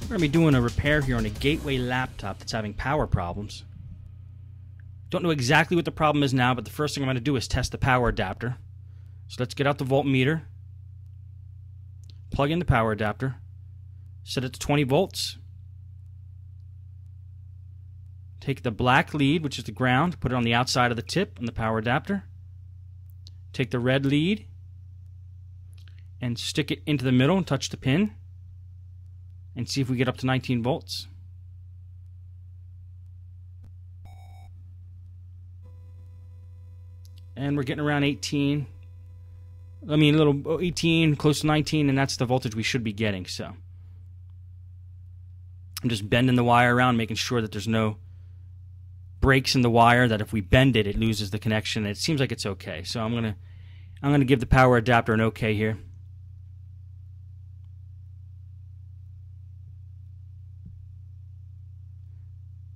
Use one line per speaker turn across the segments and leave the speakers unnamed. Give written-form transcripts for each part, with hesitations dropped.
We're going to be doing a repair here on a Gateway laptop that's having power problems. Don't know exactly what the problem is now, but the first thing I'm going to do is test the power adapter. So let's get out the voltmeter, plug in the power adapter, set it to 20 volts. Take the black lead, which is the ground, put it on the outside of the tip on the power adapter. Take the red lead and stick it into the middle and touch the pin and see if we get up to 19 volts. And we're getting around 18. I mean, a little 18, close to 19, and that's the voltage we should be getting. So I'm just bending the wire around, making sure that there's no breaks in the wire, that if we bend it, it loses the connection. It seems like it's okay. So I'm gonna give the power adapter an okay here.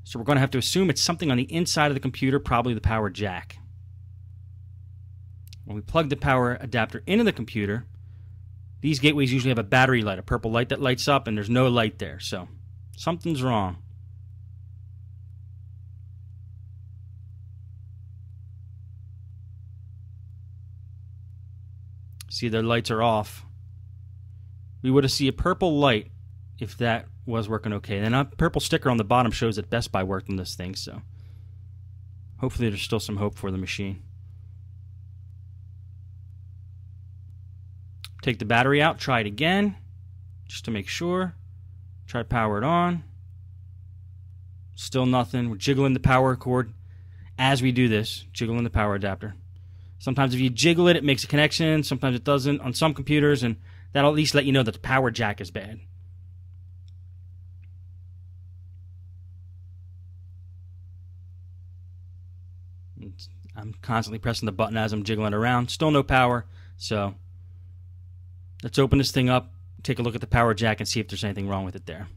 So we're going to have to assume it's something on the inside of the computer, probably the power jack. When we plug the power adapter into the computer, these gateways usually have a battery light, a purple light that lights up, and there's no light there. So something's wrong. See, their lights are off. We would have seen a purple light if that was working okay. And a purple sticker on the bottom shows that Best Buy worked on this thing, so hopefully there's still some hope for the machine. Take the battery out, try it again, just to make sure. Try to power it on. Still nothing. We're jiggling the power cord as we do this, jiggling the power adapter. Sometimes if you jiggle it, it makes a connection. Sometimes it doesn't on some computers, and that'll at least let you know that the power jack is bad. I'm constantly pressing the button as I'm jiggling around. Still no power, so let's open this thing up, take a look at the power jack, and see if there's anything wrong with it there.